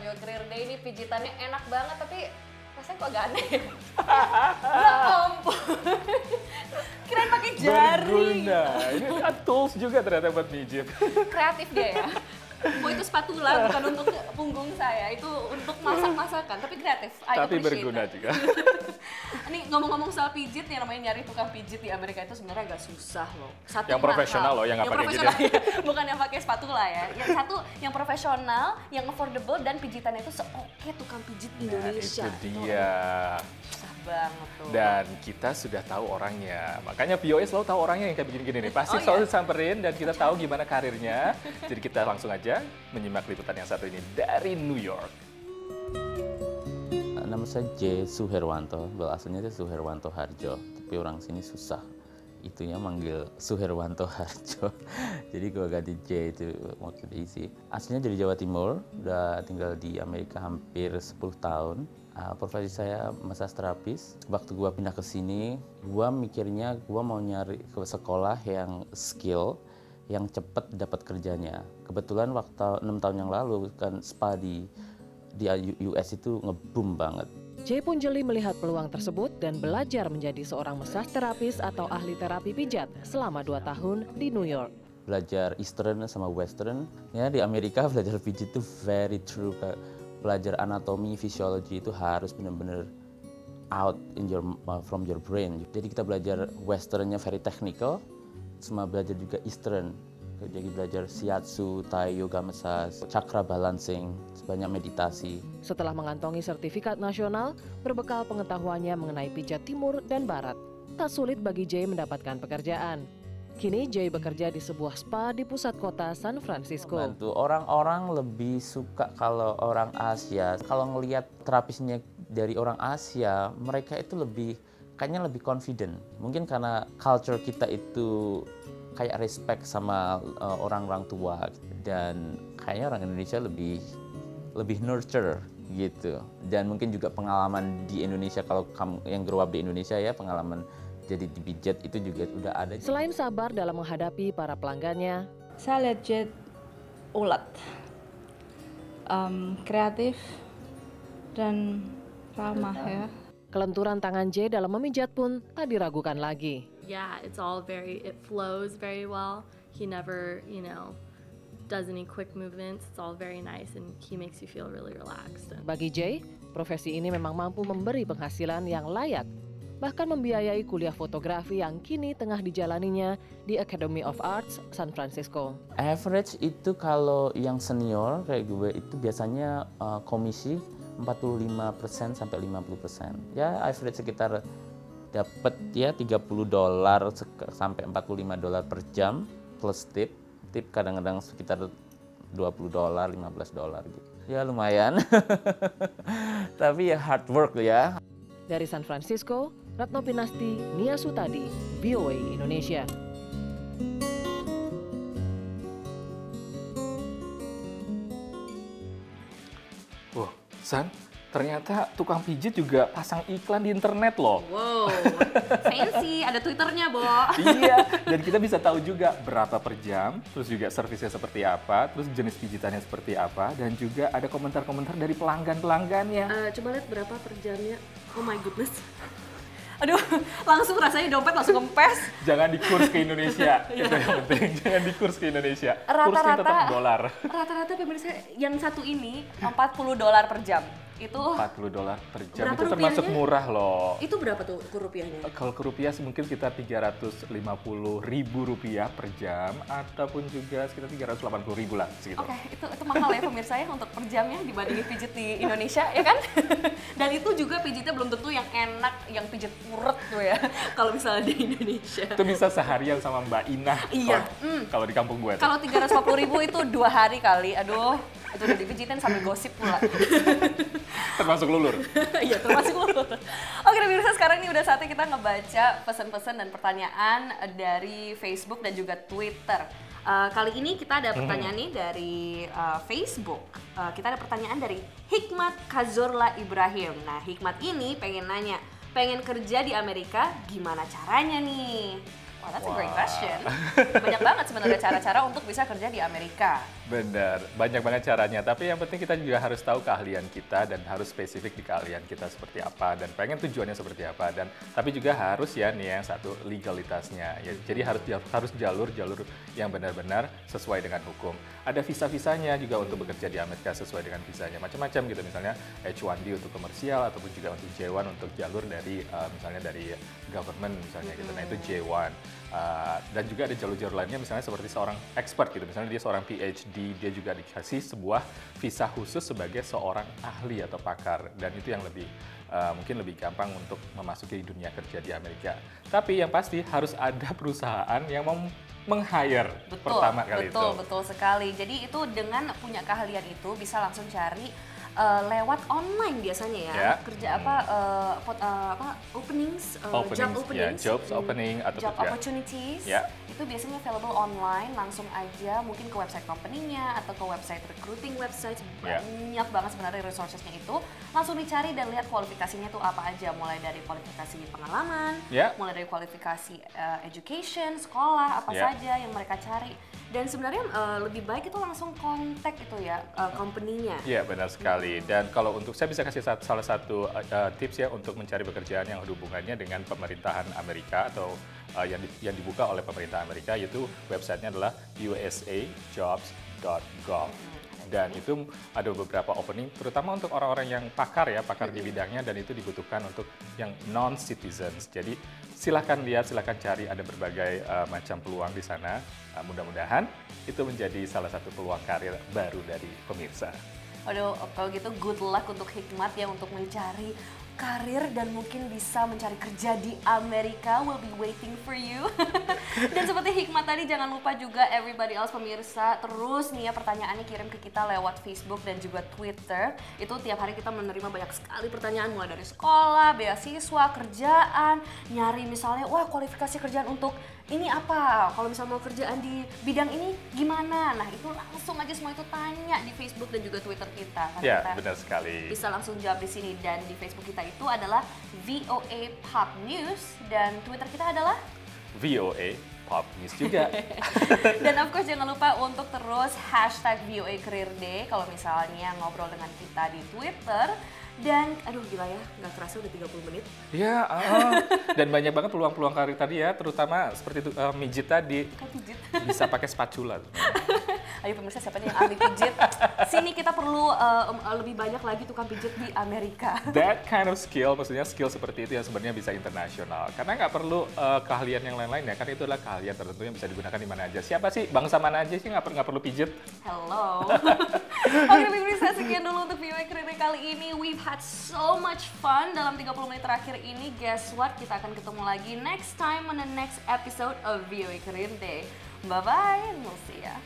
Your Career Day ini pijitannya enak banget, tapi rasanya kok agak aneh. Ya ampun. Kirain pakai jari. Berguna. Ini kan tools juga ternyata buat mijit. Kreatif dia ya. Oh, itu spatula bukan untuk punggung saya, itu untuk masak-masakan, tapi kreatif. Tapi berguna juga. Ini ngomong-ngomong soal pijit, yang namanya nyari tukang pijit di Amerika itu sebenarnya agak susah loh. Satu Yang profesional loh, yang nggak pakai profesional ya. Bukan yang pakai spatula ya. Yang satu yang profesional, yang affordable, dan pijitannya itu seoke tukang pijit Indonesia. Nah, itu dia. Susah banget tuh. Dan kita sudah tahu orangnya. Makanya VOA selalu tahu orangnya yang kayak begini-gini nih. Pasti Oh, iya? selalu samperin dan kita tahu gimana karirnya. Jadi kita langsung aja menyimak liputan yang satu ini dari New York. Nama saya J. Suherwanto, aslinya itu Suherwanto Harjo, tapi orang sini susah. Itunya manggil Suherwanto Harjo, jadi gue ganti J itu waktu diisi. Aslinya dari Jawa Timur, udah tinggal di Amerika hampir 10 tahun. Profesi saya massage terapis. Waktu gue pindah ke sini, gue mikirnya gue mau nyari ke sekolah yang skill, yang cepat dapat kerjanya. Kebetulan waktu 6 tahun yang lalu kan spa di US itu nge-boom banget. Jay pun jeli melihat peluang tersebut dan belajar menjadi seorang massage terapis atau ahli terapi pijat selama 2 tahun di New York. Belajar Eastern sama Western, ya di Amerika belajar pijit itu very true. Belajar anatomi, fisiologi itu harus benar-benar out from your brain. Jadi kita belajar Westernnya very technical, sama belajar juga Eastern. Jadi belajar shiatsu, Thai yoga massage, chakra balancing, banyak meditasi. Setelah mengantongi sertifikat nasional, berbekal pengetahuannya mengenai pijat timur dan barat, tak sulit bagi Jay mendapatkan pekerjaan. Kini Jay bekerja di sebuah spa di pusat kota San Francisco. Bantu orang-orang lebih suka kalau orang Asia, kalau ngelihat terapisnya dari orang Asia, mereka itu kayaknya lebih confident. Mungkin karena culture kita itu kayak respect sama orang-orang tua, dan kayaknya orang Indonesia lebih nurture gitu. Dan mungkin juga pengalaman di Indonesia, kalau kamu yang grow up di Indonesia ya, pengalaman jadi dipijat itu juga udah ada. Selain sabar dalam menghadapi para pelanggannya, saya lihat Jet ulet, kreatif, dan ramah ya. kelenturan tangan Jay dalam memijat pun tak diragukan lagi. Yeah, it flows very well. He never, does any quick movements. It's all very nice and he makes you feel really relaxed. Bagi Jay, profesi ini memang mampu memberi penghasilan yang layak, bahkan membiayai kuliah fotografi yang kini tengah dijalaninya di Academy of Arts San Francisco. Average itu kalau yang senior kayak gue itu biasanya komisi 45% sampai 50%. Ya average sekitar dapat ya $30 sampai $45 per jam plus tip. Tip kadang-kadang sekitar $20, $15 gitu. Ya lumayan. Tapi ya hard work ya. Dari San Francisco, Ratno Pinasti, Nia Sutadi, VOA Indonesia. Wah, San, ternyata tukang pijit juga pasang iklan di internet loh. Wow, fancy, ada Twitternya, Bo. Iya, dan kita bisa tahu juga berapa per jam, terus juga servisnya seperti apa, terus jenis pijitannya seperti apa, dan juga ada komentar-komentar dari pelanggan-pelanggannya. Coba lihat berapa per jamnya. Oh my goodness. Aduh, langsung rasanya dompet langsung kempes. Jangan dikurs ke Indonesia, itu yang penting. Jangan dikurs ke Indonesia. Kursnya tetap dolar. Rata-rata pemirsa yang satu ini $40 per jam. Itu $40 per jam, berapa itu termasuk rupiahnya? murah loh. Itu berapa tuh rupiahnya? Kalau ke rupiah mungkin sekitar Rp350.000 per jam, ataupun juga sekitar Rp380.000 lah segitu. Oke, itu mahal ya pemirsa ya untuk per jamnya dibandingin pijit di Indonesia ya kan? Dan itu juga pijitnya belum tentu yang enak, yang pijit uret tuh ya kalau misalnya di Indonesia. Itu bisa seharian sama Mbak Ina. Iya. Kalau di kampung gue tuh. Kalau 350.000 itu 2 hari kali, aduh itu udah dipijitin sambil gosip pula. Termasuk lulur. Iya, termasuk lulur. Oke, pemirsa, sekarang ini udah saatnya kita ngebaca pesan-pesan dan pertanyaan dari Facebook dan juga Twitter. Kali ini kita ada pertanyaan nih dari Facebook. Kita ada pertanyaan dari Hikmat Kazorla Ibrahim. Nah, Hikmat ini pengen nanya, pengen kerja di Amerika, gimana caranya nih? Wah, that's a great question. Banyak banget sebenarnya cara-cara untuk bisa kerja di Amerika. Benar, banyak banget caranya. Tapi yang penting kita juga harus tahu keahlian kita dan harus spesifik di keahlian kita seperti apa dan pengen tujuannya seperti apa. Dan tapi juga harus ya nih yang satu legalitasnya. Ya, jadi harus jalur-jalur yang benar-benar sesuai dengan hukum. Ada visa-visanya juga untuk bekerja di Amerika sesuai dengan visanya. Macam-macam gitu, misalnya H1B untuk komersial ataupun juga untuk J1 untuk jalur dari misalnya dari government misalnya gitu. Nah itu J1. Dan juga ada jalur-jalur lainnya misalnya seperti seorang expert gitu, misalnya dia seorang PhD, dia juga dikasih sebuah visa khusus sebagai seorang ahli atau pakar, dan itu yang lebih mungkin lebih gampang untuk memasuki dunia kerja di Amerika. Tapi yang pasti harus ada perusahaan yang mau meng-hire pertama kali itu. Betul sekali. Jadi itu dengan punya keahlian itu bisa langsung cari lewat online biasanya ya. Kerja openings, job openings, jobs opening atau job opportunities. Itu biasanya available online, langsung aja mungkin ke website company-nya atau ke website recruiting website. Banyak banget sebenarnya resources-nya itu. Langsung dicari dan lihat kualifikasinya itu apa aja, mulai dari kualifikasi pengalaman, mulai dari kualifikasi education, sekolah, apa saja yang mereka cari. Dan sebenarnya lebih baik itu langsung kontak itu ya company-nya. Iya, benar sekali. Dan kalau untuk saya bisa kasih salah satu tips ya untuk mencari pekerjaan yang ada hubungannya dengan pemerintahan Amerika atau yang dibuka oleh pemerintah Amerika, yaitu websitenya adalah usajobs.gov. Dan itu ada beberapa opening, terutama untuk orang-orang yang pakar di bidangnya, dan itu dibutuhkan untuk yang non-citizens. Jadi silahkan lihat, silahkan cari, ada berbagai macam peluang di sana. Mudah-mudahan itu menjadi salah satu peluang karir baru dari pemirsa. Waduh, kalau gitu good luck untuk Hikmat ya untuk mencari karir dan mungkin bisa mencari kerja di Amerika. Will be waiting for you. Dan seperti Hikmat tadi, jangan lupa juga everybody else pemirsa, terus nih ya pertanyaannya kirim ke kita lewat Facebook dan juga Twitter. Itu tiap hari kita menerima banyak sekali pertanyaan, mulai dari sekolah, beasiswa, kerjaan, nyari misalnya wah kualifikasi kerjaan untuk ini apa, kalau misalnya mau kerjaan di bidang ini gimana. Nah itu langsung aja semua itu tanya di Facebook dan juga Twitter kita. Ya, benar sekali. Bisa langsung jawab di sini, dan di Facebook kita itu adalah VOA Pop News dan Twitter kita adalah VOA Pop News juga. Dan of course jangan lupa untuk terus hashtag VOA Career Day kalau misalnya ngobrol dengan kita di Twitter. Dan aduh gila ya, nggak kerasa udah 30 menit. Ya, dan banyak banget peluang-peluang karir tadi ya, terutama seperti itu mijit tadi. Pijit. Bisa pakai spatula. Ayo pemirsa, siapa nih yang ahli pijit? Sini kita perlu lebih banyak lagi tukang pijit di Amerika. That kind of skill, maksudnya skill seperti itu yang sebenarnya bisa internasional. Karena nggak perlu keahlian yang lain-lain ya, kan itu adalah keahlian tertentu yang bisa digunakan di mana aja. Siapa sih, bangsa mana aja sih nggak perlu pijit? Hello. Oke pemirsa, sekian dulu untuk VOA Career Day kali ini. We've had so much fun dalam 30 menit terakhir ini. Guess what? Kita akan ketemu lagi next time on the next episode of VOA Career Day. Bye-bye and we'll see ya.